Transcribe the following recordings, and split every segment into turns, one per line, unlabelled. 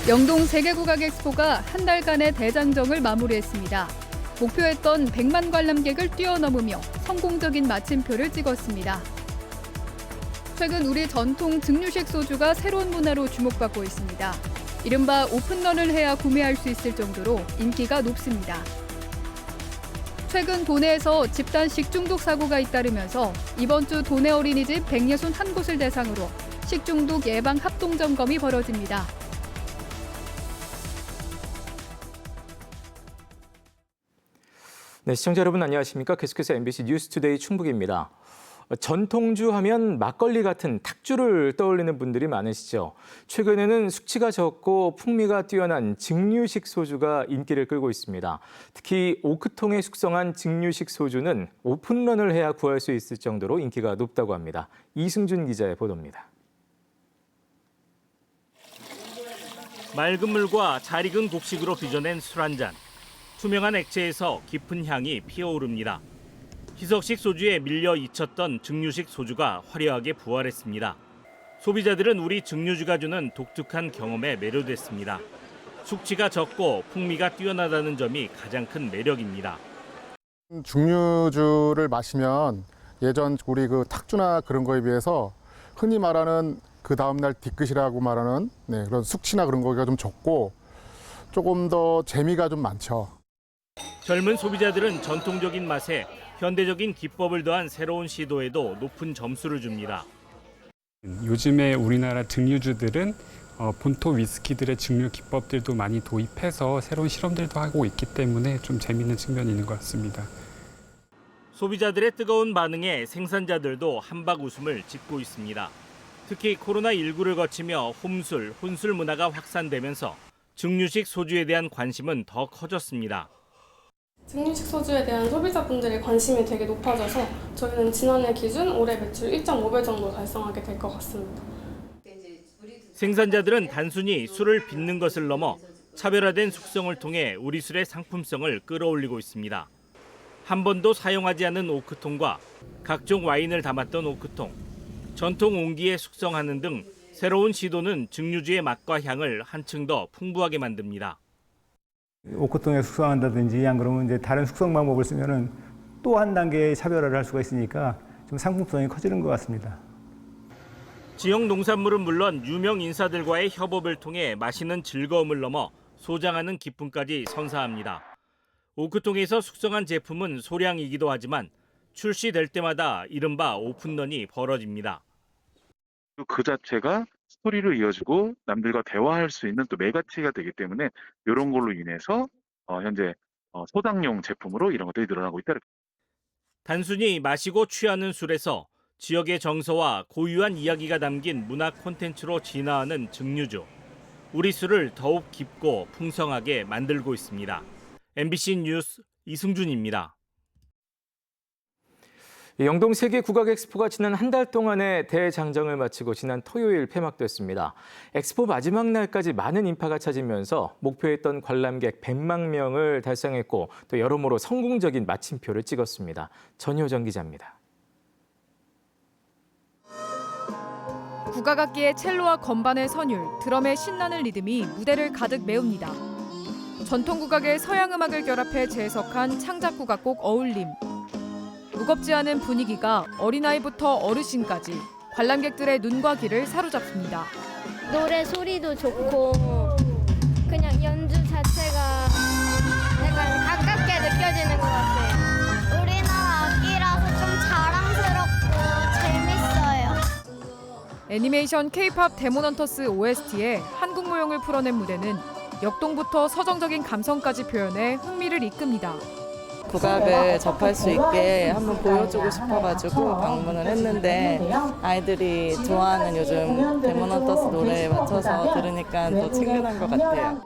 영동 세계국악 엑스포가 한 달간의 대장정을 마무리했습니다. 목표했던 100만 관람객을 뛰어넘으며 성공적인 마침표를 찍었습니다. 최근 우리 전통 증류식 소주가 새로운 문화로 주목받고 있습니다. 이른바 오픈런을 해야 구매할 수 있을 정도로 인기가 높습니다. 최근 도내에서 집단 식중독 사고가 잇따르면서 이번 주 도내 어린이집 161곳을 대상으로 식중독 예방 합동점검이 벌어집니다.
네, 시청자 여러분 안녕하십니까? 계속해서 MBC 뉴스투데이 충북입니다. 전통주 하면 막걸리 같은 탁주를 떠올리는 분들이 많으시죠. 최근에는 숙취가 적고 풍미가 뛰어난 증류식 소주가 인기를 끌고 있습니다. 특히 오크통에 숙성한 증류식 소주는 오픈런을 해야 구할 수 있을 정도로 인기가 높다고 합니다. 이승준 기자의 보도입니다.
맑은 물과 잘 익은 곡식으로 빚어낸 술 한 잔. 투명한 액체에서 깊은 향이 피어오릅니다. 희석식 소주에 밀려 잊혔던 증류식 소주가 화려하게 부활했습니다. 소비자들은 우리 증류주가 주는 독특한 경험에 매료됐습니다. 숙취가 적고 풍미가 뛰어나다는 점이 가장 큰 매력입니다.
증류주를 마시면 예전 우리 그 탁주나 그런 거에 비해서 흔히 말하는 그 다음날 뒤끝이라고 말하는 그런 숙취나 그런 거가 좀 적고 조금 더 재미가 좀 많죠.
젊은 소비자들은 전통적인 맛에 현대적인 기법을 더한 새로운 시도에도 높은 점수를 줍니다.
요즘에 우리나라 증류주들은 본토 위스키들의 증류 기법들도 많이 도입해서 새로운 실험들도 하고 있기 때문에 좀 재미있는 측면이 있는 것 같습니다.
소비자들의 뜨거운 반응에 생산자들도 한박 웃음을 짓고 있습니다. 특히 코로나19를 거치며 홈술, 혼술 문화가 확산되면서 증류식 소주에 대한 관심은 더 커졌습니다.
증류식 소주에 대한 소비자분들의 관심이 되게 높아져서 저희는 지난해 기준 올해 매출 1.5배 정도 달성하게 될 것 같습니다.
생산자들은 단순히 술을 빚는 것을 넘어 차별화된 숙성을 통해 우리 술의 상품성을 끌어올리고 있습니다. 한 번도 사용하지 않은 오크통과 각종 와인을 담았던 오크통, 전통 온기에 숙성하는 등 새로운 시도는 증류주의 맛과 향을 한층 더 풍부하게 만듭니다.
오크통에 숙성한다든지 안 그러면 이제 다른 숙성 방법을 쓰면은 또 한 단계 차별화를 할 수가 있으니까 좀 상품성이 커지는 것 같습니다.
지역 농산물은 물론 유명 인사들과의 협업을 통해 마시는 즐거움을 넘어 소장하는 기쁨까지 선사합니다. 오크통에서 숙성한 제품은 소량이기도 하지만 출시될 때마다 이른바 오픈런이 벌어집니다.
그 자체가 스토리로 이어지고 남들과 대화할 수 있는 또 매가치가 되기 때문에 이런 걸로 인해서 현재 소장용 제품으로 이런 것들이 늘어나고 있다.
단순히 마시고 취하는 술에서 지역의 정서와 고유한 이야기가 담긴 문화 콘텐츠로 진화하는 증류주. 우리 술을 더욱 깊고 풍성하게 만들고 있습니다. MBC 뉴스 이승준입니다.
영동 세계국악 엑스포가 지난 한 달 동안의 대장정을 마치고 지난 토요일 폐막됐습니다. 엑스포 마지막 날까지 많은 인파가 찾으면서 목표했던 관람객 100만 명을 달성했고 또 여러모로 성공적인 마침표를 찍었습니다. 전효정 기자입니다.
국악악기의 첼로와 건반의 선율, 드럼의 신나는 리듬이 무대를 가득 메웁니다. 전통국악의 서양음악을 결합해 재해석한 창작국악곡 어울림. 무겁지 않은 분위기가 어린아이부터 어르신까지 관람객들의 눈과 귀를 사로잡습니다.
노래 소리도 좋고 그냥 연주 자체가 약간 가깝게 느껴지는 것 같아요. 우리나라 악기라서 좀 자랑스럽고 재밌어요.
애니메이션 K-팝 데몬헌터스 OST에 한국 모형을 풀어낸 무대는 역동부터 서정적인 감성까지 표현해 흥미를 이끕니다.
국악을 접할 수 있게 한번 보여주고 싶어가지고 방문을 했는데 아이들이 좋아하는 요즘 데몬헌터스 노래에 맞춰서 들으니까 또 친근한 것 같아요.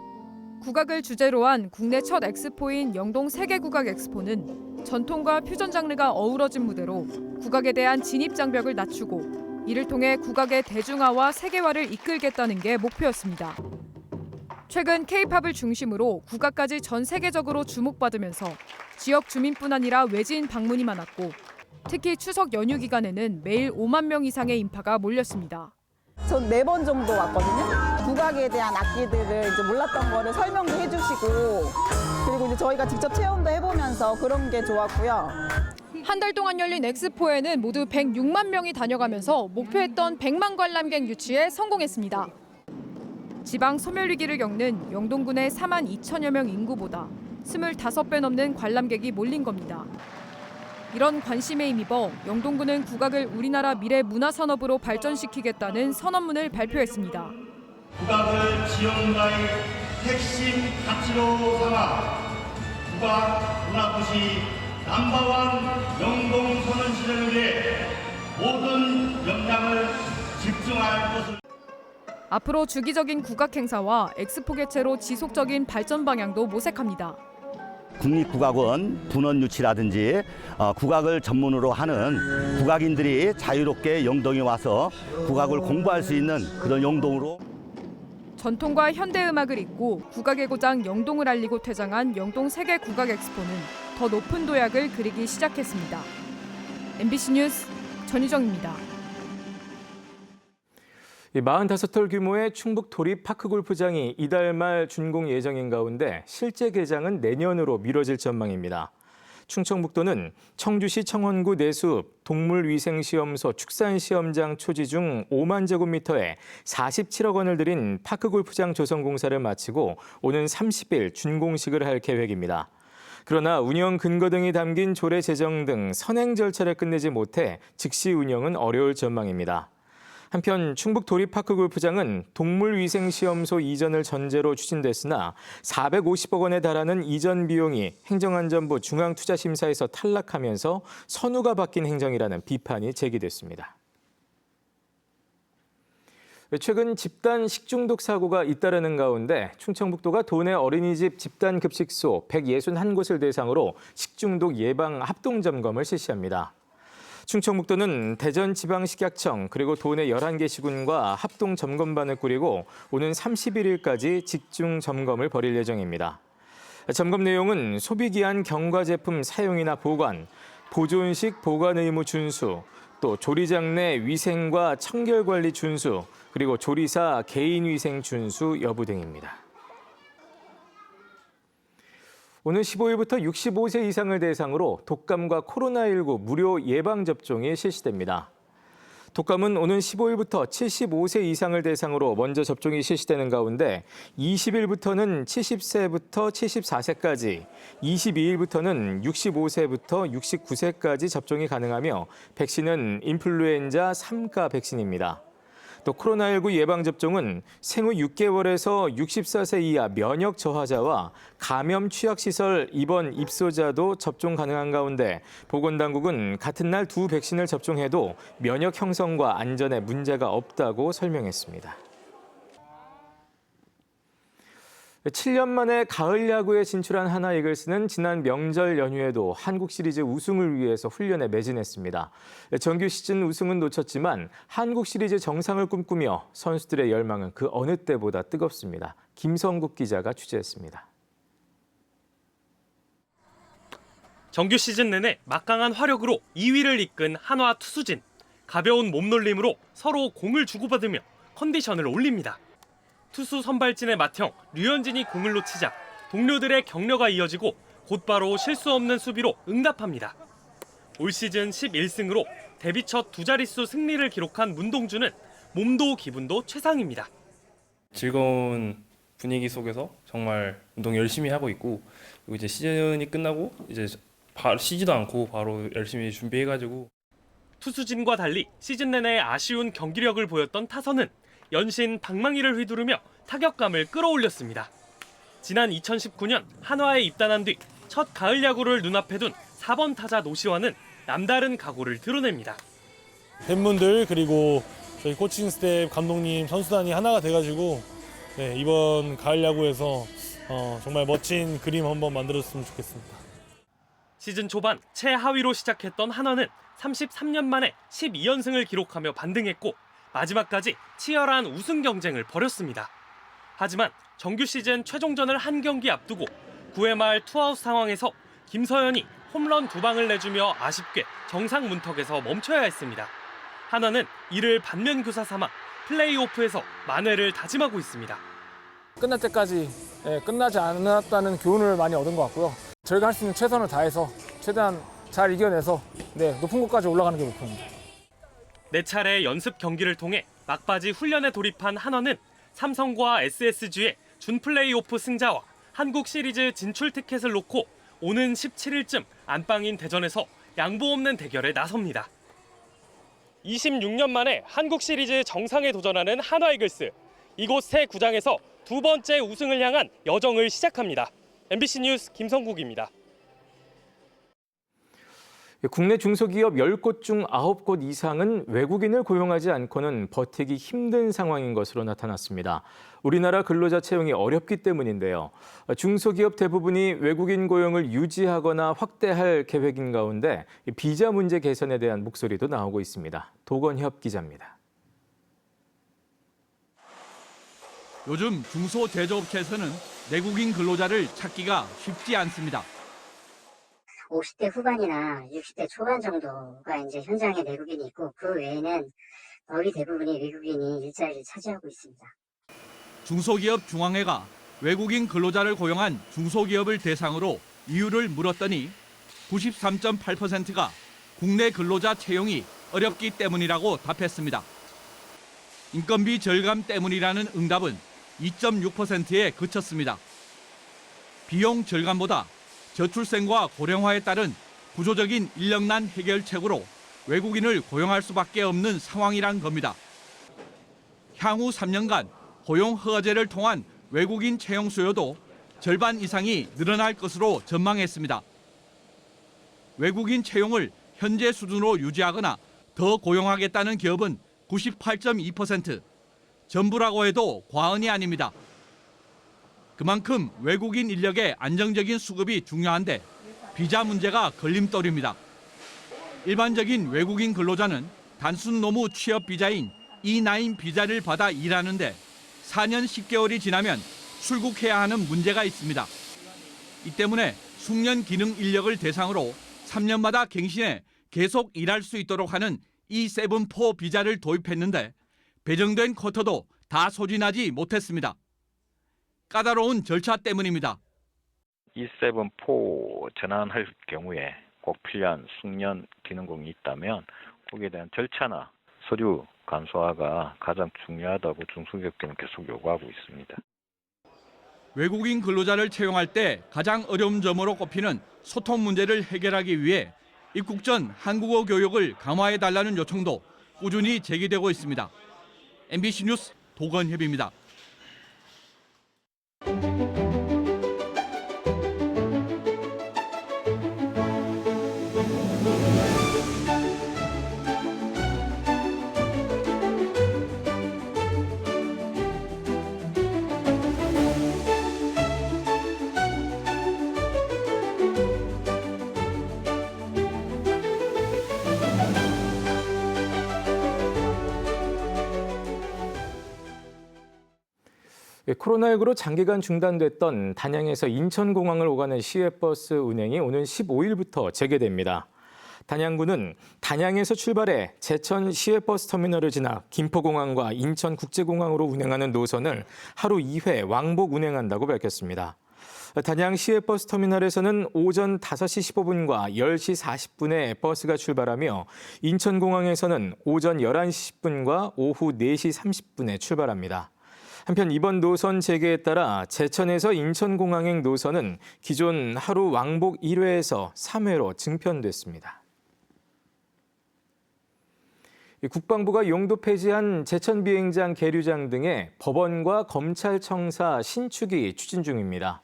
국악을 주제로 한 국내 첫 엑스포인 영동 세계국악 엑스포는 전통과 퓨전 장르가 어우러진 무대로 국악에 대한 진입 장벽을 낮추고 이를 통해 국악의 대중화와 세계화를 이끌겠다는 게 목표였습니다. 최근 K-팝을 중심으로 국악까지 전 세계적으로 주목받으면서 지역 주민뿐 아니라 외지인 방문이 많았고 특히 추석 연휴 기간에는 매일 5만 명 이상의 인파가 몰렸습니다.
전 4번 정도 왔거든요. 국악에 대한 악기들을 이제 몰랐던 거를 설명도 해주시고 그리고 이제 저희가 직접 체험도 해보면서 그런 게 좋았고요.
한 달 동안 열린 엑스포에는 모두 106만 명이 다녀가면서 목표했던 100만 관람객 유치에 성공했습니다. 지방 소멸 위기를 겪는 영동군의 4만 2천여 명 인구보다 25배 넘는 관람객이 몰린 겁니다. 이런 관심에 힘입어 영동군은 국악을 우리나라 미래 문화산업으로 발전시키겠다는 선언문을 발표했습니다.
국악을 지역문화의 핵심 가치로 삼아 국악 문화도시 넘버원 영동 선언 실현을 위해 모든 역량을 집중할 것을.
앞으로 주기적인 국악 행사와 엑스포 개최로 지속적인 발전 방향도 모색합니다.
국립국악원 분원 유치라든지 국악을 전문으로 하는 국악인들이 자유롭게 영동에 와서 국악을 공부할 수 있는 그런 영동으로.
전통과 현대음악을 잇고 국악의 고장 영동을 알리고 퇴장한 영동 세계 국악 엑스포는 더 높은 도약을 그리기 시작했습니다. MBC 뉴스 전유정입니다.
45톨 규모의 충북 도립 파크골프장이 이달 말 준공 예정인 가운데 실제 개장은 내년으로 미뤄질 전망입니다. 충청북도는 청주시 청원구 내숲 동물위생시험소 축산시험장 초지 중 5만 제곱미터에 47억 원을 들인 파크골프장 조성 공사를 마치고 오는 30일 준공식을 할 계획입니다. 그러나 운영 근거 등이 담긴 조례 제정 등 선행 절차를 끝내지 못해 즉시 운영은 어려울 전망입니다. 한편 충북 도립파크골프장은 동물위생시험소 이전을 전제로 추진됐으나 450억 원에 달하는 이전 비용이 행정안전부 중앙투자심사에서 탈락하면서 선우가 바뀐 행정이라는 비판이 제기됐습니다. 최근 집단 식중독 사고가 잇따르는 가운데 충청북도가 도내 어린이집 집단급식소 161곳을 대상으로 식중독 예방 합동점검을 실시합니다. 충청북도는 대전지방식약청 그리고 도내 11개 시군과 합동점검반을 꾸리고 오는 31일까지 집중 점검을 벌일 예정입니다. 점검 내용은 소비기한 경과 제품 사용이나 보관, 보존식 보관 의무 준수, 또 조리장 내 위생과 청결관리 준수, 그리고 조리사 개인위생 준수 여부 등입니다. 오늘 15일부터 65세 이상을 대상으로 독감과 코로나19 무료 예방접종이 실시됩니다. 독감은 오는 15일부터 75세 이상을 대상으로 먼저 접종이 실시되는 가운데 20일부터는 70세부터 74세까지, 22일부터는 65세부터 69세까지 접종이 가능하며 백신은 인플루엔자 3가 백신입니다. 또 코로나19 예방접종은 생후 6개월에서 64세 이하 면역 저하자와 감염 취약시설 입원 입소자도 접종 가능한 가운데 보건당국은 같은 날 두 백신을 접종해도 면역 형성과 안전에 문제가 없다고 설명했습니다. 7년 만에 가을 야구에 진출한 하나 이글스는 지난 명절 연휴에도 한국 시리즈 우승을 위해서 훈련에 매진했습니다. 정규 시즌 우승은 놓쳤지만 한국 시리즈 정상을 꿈꾸며 선수들의 열망은 그 어느 때보다 뜨겁습니다. 김성국 기자가 취재했습니다.
정규 시즌 내내 막강한 화력으로 2위를 이끈 한화 투수진. 가벼운 몸놀림으로 서로 공을 주고받으며 컨디션을 올립니다. 투수 선발진의 맏형 류현진이 공을 놓치자 동료들의 격려가 이어지고 곧바로 실수 없는 수비로 응답합니다. 올 시즌 11승으로 데뷔 첫 두 자릿수 승리를 기록한 문동주는 몸도 기분도 최상입니다.
즐거운 분위기 속에서 정말 운동 열심히 하고 있고 그리고 이제 시즌이 끝나고 이제 바로 쉬지도 않고 바로 열심히 준비해가지고
투수진과 달리 시즌 내내 아쉬운 경기력을 보였던 타선은 연신 방망이를 휘두르며 타격감을 끌어올렸습니다. 지난 2019년 한화에 입단한 뒤 첫 가을 야구를 눈앞에 둔 4번 타자 노시환은 남다른 각오를 드러냅니다.
팬분들 그리고 저희 코칭 스태프, 감독님, 선수단이 하나가 돼가지고 이번 가을 야구에서 정말 멋진 그림 한번 만들었으면 좋겠습니다.
시즌 초반 최하위로 시작했던 한화는 33년 만에 12연승을 기록하며 반등했고 마지막까지 치열한 우승 경쟁을 벌였습니다. 하지만 정규 시즌 최종전을 한 경기 앞두고 9회 말 투아웃 상황에서 김서현이 홈런 2방을 내주며 아쉽게 정상 문턱에서 멈춰야 했습니다. 한화는 이를 반면교사 삼아 플레이오프에서 만회를 다짐하고 있습니다.
끝날 때까지 끝나지 않았다는 교훈을 많이 얻은 것 같고요. 저희가 할 수 있는 최선을 다해서 최대한 잘 이겨내서 높은 곳까지 올라가는 게 목표입니다.
4차례 연습 경기를 통해 막바지 훈련에 돌입한 한화는 삼성과 SSG의 준 플레이오프 승자와 한국 시리즈 진출 티켓을 놓고 오는 17일쯤 안방인 대전에서 양보 없는 대결에 나섭니다. 26년 만에 한국 시리즈 정상에 도전하는 한화 이글스. 이곳 새 구장에서 두 번째 우승을 향한 여정을 시작합니다. MBC 뉴스 김성국입니다.
국내 중소기업 10곳 중 9곳 이상은 외국인을 고용하지 않고는 버티기 힘든 상황인 것으로 나타났습니다. 우리나라 근로자 채용이 어렵기 때문인데요. 중소기업 대부분이 외국인 고용을 유지하거나 확대할 계획인 가운데 비자 문제 개선에 대한 목소리도 나오고 있습니다. 도건협 기자입니다.
요즘 중소제조업체에서는 내국인 근로자를 찾기가 쉽지 않습니다.
50대 후반이나 60대 초반 정도가 이제 현장에 내국인이 있고 그 외에는 거의 대부분이 외국인이 일자리를 차지하고 있습니다.
중소기업 중앙회가 외국인 근로자를 고용한 중소기업을 대상으로 이유를 물었더니 93.8%가 국내 근로자 채용이 어렵기 때문이라고 답했습니다. 인건비 절감 때문이라는 응답은 2.6%에 그쳤습니다. 비용 절감보다 저출생과 고령화에 따른 구조적인 인력난 해결책으로 외국인을 고용할 수밖에 없는 상황이란 겁니다. 향후 3년간 고용 허가제를 통한 외국인 채용 수요도 절반 이상이 늘어날 것으로 전망했습니다. 외국인 채용을 현재 수준으로 유지하거나 더 고용하겠다는 기업은 98.2%, 전부라고 해도 과언이 아닙니다. 그만큼 외국인 인력의 안정적인 수급이 중요한데 비자 문제가 걸림돌입니다. 일반적인 외국인 근로자는 단순 노무 취업 비자인 E9 비자를 받아 일하는데 4년 10개월이 지나면 출국해야 하는 문제가 있습니다. 이 때문에 숙련 기능 인력을 대상으로 3년마다 갱신해 계속 일할 수 있도록 하는 E7-4 비자를 도입했는데 배정된 쿼터도 다 소진하지 못했습니다. 까다로운 절차 때문입니다.
E7-4 전환할 경우에 꼭 필요한 숙련 기능공이 있다면 거기에 대한 절차나 서류 간소화가 가장 중요하다고 중소기업계는 계속 요구하고 있습니다.
외국인 근로자를 채용할 때 가장 어려운 점으로 꼽히는 소통 문제를 해결하기 위해 입국 전 한국어 교육을 강화해달라는 요청도 꾸준히 제기되고 있습니다. MBC 뉴스 도건협입니다.
코로나19로 장기간 중단됐던 단양에서 인천공항을 오가는 시외버스 운행이 오는 15일부터 재개됩니다. 단양구는 단양에서 출발해 제천 시외버스 터미널을 지나 김포공항과 인천국제공항으로 운행하는 노선을 하루 2회 왕복 운행한다고 밝혔습니다. 단양 시외버스 터미널에서는 오전 5시 15분과 10시 40분에 버스가 출발하며 인천공항에서는 오전 11시 10분과 오후 4시 30분에 출발합니다. 한편 이번 노선 재개에 따라 제천에서 인천공항행 노선은 기존 하루 왕복 1회에서 3회로 증편됐습니다. 국방부가 용도 폐지한 제천 비행장 계류장 등의 법원과 검찰청사 신축이 추진 중입니다.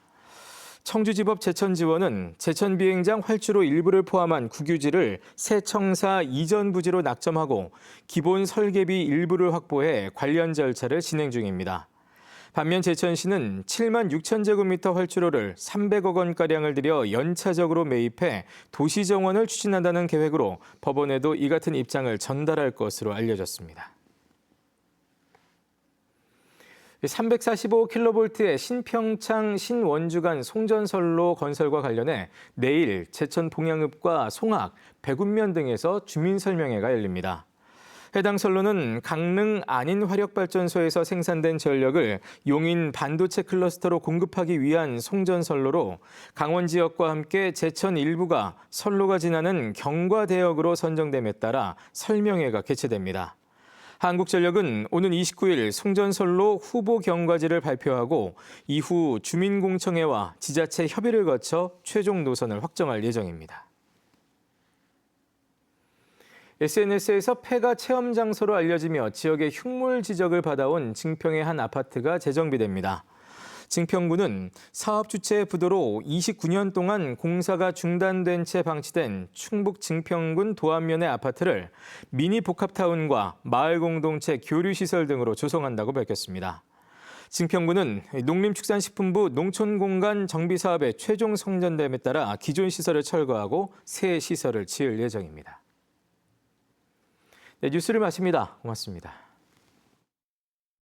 청주지법 제천지원은 제천 비행장 활주로 일부를 포함한 국유지를 새 청사 이전 부지로 낙점하고 기본 설계비 일부를 확보해 관련 절차를 진행 중입니다. 반면 제천시는 7만 6천 제곱미터 활주로를 300억 원가량을 들여 연차적으로 매입해 도시정원을 추진한다는 계획으로 법원에도 이 같은 입장을 전달할 것으로 알려졌습니다. 345kV의 신평창 신원주 간 송전선로 건설과 관련해 내일 제천 봉양읍과 송악, 백운면 등에서 주민설명회가 열립니다. 해당 선로는 강릉 안인화력발전소에서 생산된 전력을 용인 반도체 클러스터로 공급하기 위한 송전선로로 강원 지역과 함께 제천 일부가 선로가 지나는 경과대역으로 선정됨에 따라 설명회가 개최됩니다. 한국전력은 오는 29일 송전선로 후보 경과지를 발표하고 이후 주민공청회와 지자체 협의를 거쳐 최종 노선을 확정할 예정입니다. SNS에서 폐가 체험 장소로 알려지며 지역의 흉물 지적을 받아온 증평의 한 아파트가 재정비됩니다. 증평구는 사업 주체 부도로 29년 동안 공사가 중단된 채 방치된 충북 증평군 도안면의 아파트를 미니 복합타운과 마을 공동체 교류시설 등으로 조성한다고 밝혔습니다. 증평구는 농림축산식품부 농촌공간 정비사업의 최종 성전됨에 따라 기존 시설을 철거하고 새 시설을 지을 예정입니다. 네, 뉴스를 마칩니다. 고맙습니다.